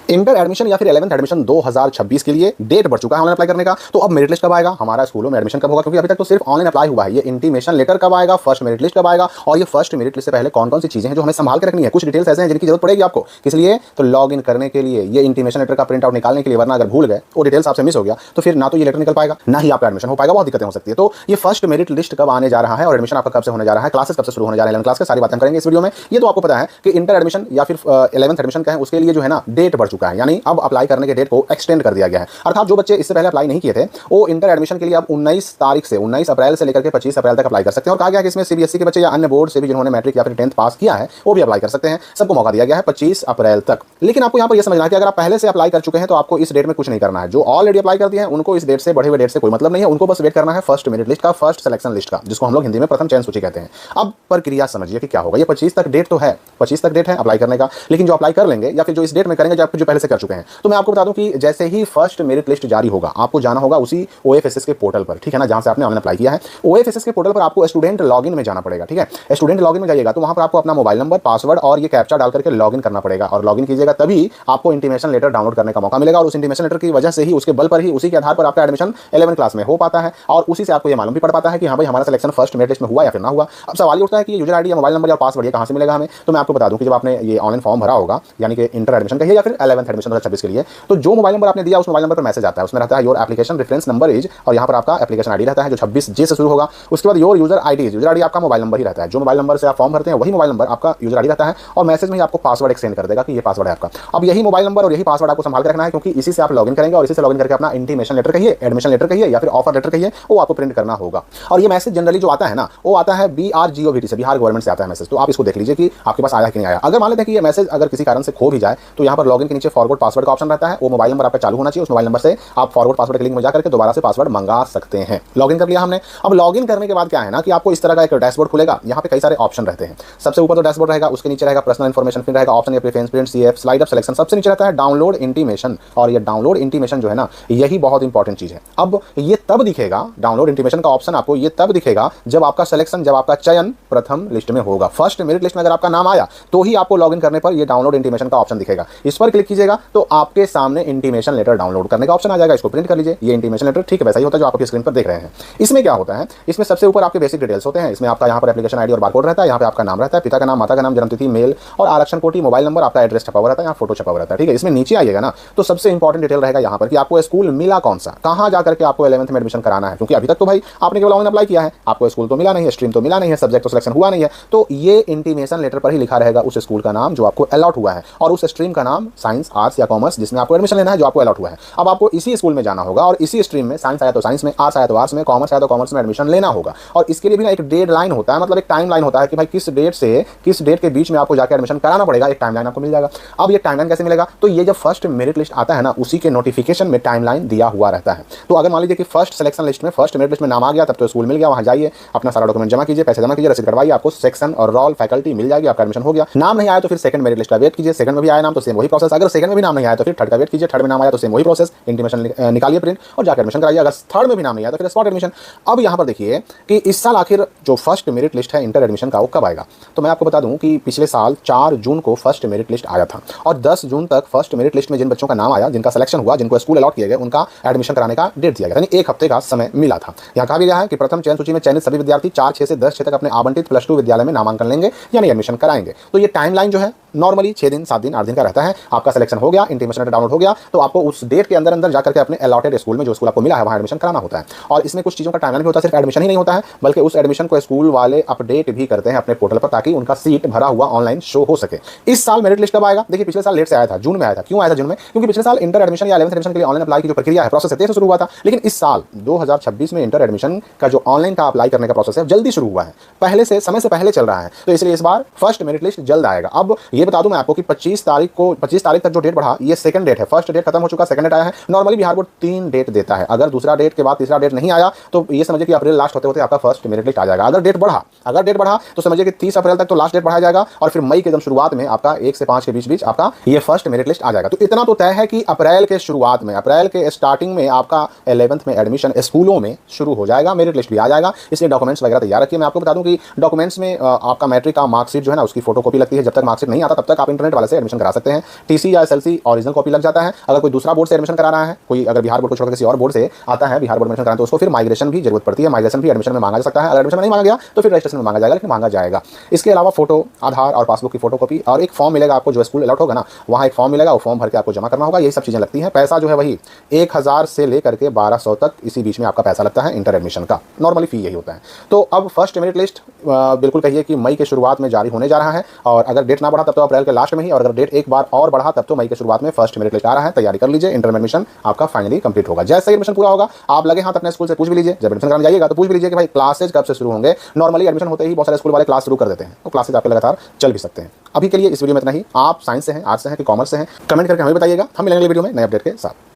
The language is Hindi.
इंटर एडमिशन या फिर 11th एडमिशन 2026 के लिए डेट बढ़ चुका है ऑनलाइन अप्लाई करने का। तो अब मेरिट लिस्ट कब आएगा, हमारा स्कूलों में एडमिशन कब होगा, क्योंकि अभी तक तो सिर्फ ऑनलाइन अप्लाई हुआ है। ये इंटीमेशन लेटर कब आएगा, फर्स्ट मेरिट लिस्ट कब आएगा, और ये फर्स्ट मेरिट लिस्ट से पहले कौन कौन सी चीजें हैं जो हमें संभाल के रखनी है। कुछ डिटेल्स ऐसे हैं जिनकी जरूरत पड़ेगी आपको, किस लिए, तो लॉग इन करने के लिए, ये इंटीमेशन लेटर का प्रिंट आउट निकालने के लिए। वरना अगर भूल गए, वो डिटेल्स आपसे मिस हो गया, तो फिर ना तो ये लेटर निकल पाएगा, ना ही आपका एडमिशन हो पाएगा, बहुत दिक्कतें हो सकती है। तो ये फर्स्ट मेरिट लिस्ट कब आने जा रहा है और एडमिशन आपका कब से होने जा रहा है, क्लासेस कब से शुरू होने जा रहे हैं, क्लास के सारी बातें करेंगे इस वीडियो में। ये तो आपको पता है कि इंटर एडमिशन या फिर 11th एडमिशन का है, उसके लिए जो है ना डेट बढ़ चुका है, यानी अब अप्लाई करने के डेट को एक्सटेंड कर दिया गया है। अर्थात जो बच्चे इससे पहले अप्लाई नहीं किए थे, वो इंटर एडमिशन के लिए अब 19 तारीख से 19 अप्रैल से लेकर के 25 अप्रैल तक अप्लाई कर सकते हैं। और कहा गया कि इसमें सीबीएसई के बच्चे या अन्य बोर्ड से भी जिन्होंने मैट्रिक या फिर 10th पास किया है, वो भी अप्लाई कर सकते हैं। सबको मौका दिया गया है 25 अप्रैल तक। लेकिन आपको यहाँ पर यह समझना है कि अगर आप पहले से अप्लाई कर चुके हैं तो आपको इस डेट में कुछ नहीं करना है। जो ऑलरेडी अप्लाई कर दिए हैं उनको इस डेट से, बढ़े हुए डेट से कोई मतलब नहीं है। उनको बस वेट करना है फर्स्ट मेरिट लिस्ट का, फर्स्ट सिलेक्शन लिस्ट का, जिसको हम लोग हिंदी में प्रथम चयन सूची कहते हैं। अब प्रक्रिया समझिए कि क्या होगा। ये 25 तक डेट तो है, 25 तक डेट है अप्लाई करने का। लेकिन जो अप्लाई कर लेंगे या फिर जो इस डेट में करेंगे, जो पहले से कर चुके हैं, तो मैं आपको बता दूं कि जैसे ही फर्स्ट मेरिट लिस्ट जारी होगा, आपको जाना होगा उसी ओएफएसएस के पोर्टल पर, ठीक है ना, जहां से आपने ऑनलाइन अप्लाई किया है। ओएफएसएस के पोर्टल पर आपको स्टूडेंट लॉगिन में जाना पड़ेगा, ठीक है। स्टूडेंट लॉगिन में जाइएगा तो वहां पर आपको अपना मोबाइल नंबर, पासवर्ड और ये कैप्चा डाल करके लॉगिन करना पड़ेगा। और लॉगिन कीजिएगा तभी आपको इंटीमेशन लेटर डाउनलोड करने का मौका मिलेगा। और उस इंटीमेशन लेटर की वजह से ही, उसके बल पर ही, उसी के आधार पर आपका एडमिशन 11th क्लास में हो पाता है। और उसी से आपको ये मालूम भी पड़ पाता है कि हाँ भाई हमारा सिलेक्शन फर्स्ट मेरिट लिस्ट में हुआ या फिर ना हुआ। अब सवाल ये उठता है कि यूजर आईडी या मोबाइल नंबर या पासवर्ड ये कहां से मिलेगा हमें। तो मैं आपको बता दूं कि जब आपने ये ऑनलाइन फॉर्म भरा होगा, यानी कि इंटर एडमिशन का या फिर 11th एडमिशन 2026 के लिए, तो जो मोबाइल नंबर आपने दिया उस मोबाइल नंबर पर मैसेज आता है। उसमें रहता है your application reference number is, और यहाँ पर आपका एप्लीकेशन आईडी रहता है जो 26J से शुरू होगा। उसके बाद your user ID, user ID आपका मोबाइल नंबर ही रहता है। जो मोबाइल नंबर से आप फॉर्म भरते हैं वही मोबाइल नंबर आपका यूजर आईडी रहता है। और मैसेज में ही आपको पासवर्ड एक सेंड कर देगा कि ये पासवर्ड है आपका। अब यही मोबाइल नंबर और यही पासवर्ड आपको संभाल के रखना है, क्योंकि इसी से आप लॉगिन करेंगे और इसी से लॉगिन करके अपना इंटीमेशन लेटर कहिए, एडमिशन लेटर कहिए या फिर ऑफर लेटर कहिए, वो आपको प्रिंट करना होगा। और ये मैसेज जनरली जो आता है ना, वो आता है BRGOVT से, बिहार गवर्नमेंट से आता है मैसेज। तो आप इसको देख लीजिए कि आपके पास आया कि नहीं आया। अगर मान लेते हैं कि ये मैसेज अगर किसी कारण से खो भी जाए, तो यहाँ पर लॉगिन के नीचे फॉरवर्ड पासवर्ड का ऑप्शन रहता है। वो मोबाइल नंबर आपका चालू होना चाहिए, उस मोबाइल नंबर से आप फॉरवर्ड पासवर्ड के लिंक में जाकर के दोबारा से पासवर्ड मंगा सकते हैं। लॉगिन कर लिया हमने। अब लॉगिन करने के बाद क्या है ना कि आपको इस तरह का एक डैशबोर्ड खुलेगा। यहाँ पे कई सारे ऑप्शन रहते हैं। सबसे ऊपर तो डैशबोर्ड रहेगा, उसके नीचे रहेगा पर्सनल इन्फॉर्मेशन, फिर रहेगा option preference, print CF, slide up selection. सबसे नीचे रहता है डाउनलोड इंटीमेशन। और ये डाउनलोड इंटीमेशन जो है ना, यही बहुत इंपॉर्टेंट चीज है। अब ये तब दिखेगा, डाउनलोड इंटीमेशन का ऑप्शन आपको ये तब दिखेगा जब आपका सिलेक्शन, जब आपका चयन प्रथम लिस्ट में होगा। फर्स्ट मेरिट लिस्ट में अगर आपका नाम आया तो ही आपको लॉगिन करने पर ये डाउनलोड इंटीमेशन का ऑप्शन दिखेगा। इस पर क्लिक कीजिएगा तो आपके सामने इंटीमेशन लेटर डाउनलोड करने का ऑप्शन आ जाएगा। इसको प्रिंट कर लीजिए। ये इंटीमेशन लेटर ठीक वैसा ही होता है जो आप स्क्रीन पर देख रहे हैं। इसमें क्या होता है, इसमें सबसे ऊपर आपके बेसिक डिटेल्स होते हैं। इसमें आपका यहाँ पर एप्लीकेशन आईडी और बारकोड रहता है। यहाँ पे आपका नाम रहता है, पिता का नाम, माता का नाम, जन्मतिथि, मेल और आरक्षण कोटि, मोबाइल नंबर, आपका एड्रेस छपा हुआ रहता है, यहाँ फोटो छपा हुआ रहता है, ठीक है। इसमें नीचे आइएगा ना तो सबसे इंपॉर्टेंट डिटेल रहेगा यहाँ पर कि आपको स्कूल मिला कौन सा, कहाँ जाकर के आपको 11th में एडमिशन कराना है। क्योंकि अभी तक तो भाई आपने केवल ऑनलाइन अप्लाई किया है, आपको स्कूल तो मिला नहीं है, स्ट्रीम तो मिला नहीं है, सब्जेक्ट तो सिलेक्शन हुआ नहीं है। तो ये इंटीमेशन लेटर पर ही लिखा रहेगा उस स्कूल का नाम जो आपको अलॉट हुआ है, और उस स्ट्रीम का नाम साइंस, आर्ट्स या कॉमर्स जिसमें आपको एडमिशन लेना है, जो आपको अलॉट हुआ है। अब आपको इसी स्कूल में जाना होगा और इसी स्ट्रीम में, साइंस आया तो साइंस में, आर्ट्स आया तो आर्ट्स में, कॉमर्स आया तो कॉमर्स में एडमिशन लेना होगा। और इसके लिए भी ना एक डेडलाइन होता है, मतलब एक टाइम लाइन होता है कि भाई किस डेट से किस डेट के बीच में आपको जाकर एडमिशन कराना पड़ेगा। एक टाइमलाइन आपको मिल जाएगा। अब ये टाइमलाइन कैसे मिलेगा, तो ये जब फर्स्ट मेरिट लिस्ट आता है ना, उसी के नोटिफिकेशन में टाइमलाइन दिया हुआ रहता है। तो अगर मान लीजिए कि फर्स्ट सिलेक्शन लिस्ट में, फर्स्ट मेरिट लिस्ट में नाम आ गया, तब तो स्कूल मिल गया, वहां जाइए, अपना सारा डॉक्यूमेंट जमा कीजिए, पैसे जमा कीजिए, रसीद कटवाइए, आपको सेक्शन और रोल फैकल्टी मिल जाएगी, आपका एडमिशन हो गया। नाम नहीं आया तो फिर सेकंड मेरिट लिस्ट का वेट कीजिए। सेकंड में भी आया नाम तो सेम वही प्रोसेस। अगर सेकंड में भी नाम नहीं आया तो फिर थर्ड का वेट कीजिए। थर्ड में नाम आया तो सेम वही प्रोसेस, इंटीमेशन निकालिए प्रिंट और जाकर एडमिशन कराइए। अगर थर्ड में भी नाम नहीं आया तो फिर स्पॉट एडमिशन। अब यहाँ पर देखिए कि इस साल आखिर जो फर्स्ट मेरिट लिस्ट है इंटर एडमिशन का, वो कब आएगा। तो मैं आपको बता दूं कि पिछले साल 4 जून को फर्स्ट मेरिट लिस्ट आया था और 10 जून तक फर्स्ट मेरिट लिस्ट में जिन बच्चों का नाम आया, जिनका सिलेक्शन हुआ, जिनको स्कूल अलॉट किए गए, उनका एडमिशन कराने का डेट दिया गया, यानी 1 हफ्ते का समय मिला था। यहाँ कहा भी गया है कि प्रथम चयन सूची में चयनित सभी विद्यार्थी 4/6 से 10/6 तक अपने आवंटित +2 विद्यालय में नामांकन लेंगे, यानी एडमिशन कराएंगे। तो ये टाइमलाइन जो है नॉर्मली 6 दिन, 7 दिन, 8 दिन का रहता है। आपका सिलेक्शन हो गया, इंटीमेशन लेटर डाउनलोड हो गया, तो आपको उस डेट के अंदर अंदर जाकर के अपने अलॉटेड स्कूल में, जो स्कूल आपको मिला है, वहां एडमिशन कराना होता है। और इसमें कुछ चीजों का टाइमलाइन भी होता है, सिर्फ एडमिशन ही नहीं होता है, बल्कि उस एडमिशन को स्कूल वाले अपडेट भी करते हैं अपने पोर्टल पर, ताकि उनका सीट भरा हुआ ऑनलाइन शो हो सके। इस साल मेरिट लिस्ट कब आएगा, देखिए पिछले साल लेट से आया था, जून में आया था। क्यों आया था जून में, क्योंकि पिछले साल इंटर एडमिशन या 11th एडमिशन के लिए ऑनलाइन अप्लाई की जो प्रक्रिया है, प्रोसेस 23 से शुरू हुआ था। लेकिन इस साल 2026 में इंटर एडमिशन का जो ऑनलाइन का अप्लाई करने का प्रोसेस है, जल्दी शुरू हुआ है, पहले से, समय से पहले चल रहा है। तो इसलिए इस बार फर्स्ट मेरिट लिस्ट जल्द आएगा। अब ये बता दूं मैं आपको कि 25 तारीख तक जो डेट बढ़ा, ये सेकंड डेट है। फर्स्ट डेट खत्म हो चुका, सेकंड डेट आया है। नॉर्मली बिहार बोर्ड 3 डेट देता है। अगर दूसरा डेट के बाद तीसरा डेट नहीं आया तो ये समझिए कि अप्रैल लास्ट होते होते आपका फर्स्ट मेरिट लिस्ट आ जाएगा। अगर डेट बढ़ा तो समझिए कि 30 अप्रैल तक तो लास्ट डेट बढ़ाया जाएगा और फिर मई के एकदम शुरुआत में आपका 1 से 5 के बीच आपका ये फर्स्ट मेरिट लिस्ट आ जाएगा। तो इतना तो तय है कि अप्रैल के शुरुआत में, अप्रैल के स्टार्टिंग में आपका 11th में एडमिशन स्कूलों में शुरू हो जाएगा, मेरिट लिस्ट भी आ जाएगा। इसलिए डॉक्यूमेंट्स वगैरह तैयार रखिए। मैं आपको बता दूं कि डॉक्यूमेंट्स में आपका मैट्रिक का मार्कशीट जो है ना, उसकी फोटोकॉपी लगती है। जब तक मार्कशीट नहीं आता तब तक आप इंटरनेट वाले से एडमिशन करा सकते हैं। टीसी या एसएलसी ओरिजिनल कॉपी लग जाता है। अगर कोई दूसरा बोर्ड से एडमिशन करा रहा है, कोई अगर बिहार बोर्ड को छोड़कर किसी और बोर्ड से आता है, बिहार बोर्ड में एडमिशन कराना, तो उसको फिर माइग्रेशन भी जरूरत पड़ती है। माइग्रेशन भी एडमिशन में मांगा जा सकता है। अगर एडमिशन में नहीं मांगा गया तो फिर रजिस्ट्रेशन में मांगा जाएगा, लेकिन मांगा जाएगा। इसके अलावा फोटो, आधार और पासबुक की फोटोकॉपी और एक फॉर्म मिलेगा आपको, जो स्कूल अलॉट होगा ना, वहाँ एक फॉर्म मिलेगा, वो फॉर्म भर के आपको जमा करना होगा। यही सब चीज़ें लगती हैं। पैसा जो है वही 1000 से लेकर के 1200 तक इसी बीच में आपका पैसा लगता है इंटर एडमिशन का। नॉर्मली फी यही होता है। तो अब फर्स्ट मेरिट लिस्ट बिल्कुल कहिए कि मई के शुरुआत में जारी होने जा रहा है, और अगर डेट ना बढ़ा तब तो अप्रैल के लास्ट में ही, और अगर डेट एक बार और बढ़ा तब तो मई के शुरुआत में फर्स्ट मेरिट लिस्ट आ रहा है। तैयारी कर लीजिए, इंटर एडमिशन आपका फाइनली कंप्लीट होगा। जैसे ही एडमिशन पूरा होगा आप लगे हाथ अपने स्कूल से पूछ भी लीजिए, जब एडमिशन कराने जाइएगा तो पूछ भी लीजिए कि भाई क्लासेज कब से शुरू होंगे। नॉर्मली एडमिशन होते ही बहुत सारे स्कूल वाले क्लास शुरू कर देते हैं, तो क्लासेज आपके लगातार चल भी सकते हैं। अभी के लिए इस वीडियो में इतना ही। आप साइंस से हैं, आर्ट्स से हैं कि कॉमर्स से हैं, कमेंट करके हमें बताइएगा। हम मिलेंगे वीडियो में नए अपडेट के साथ।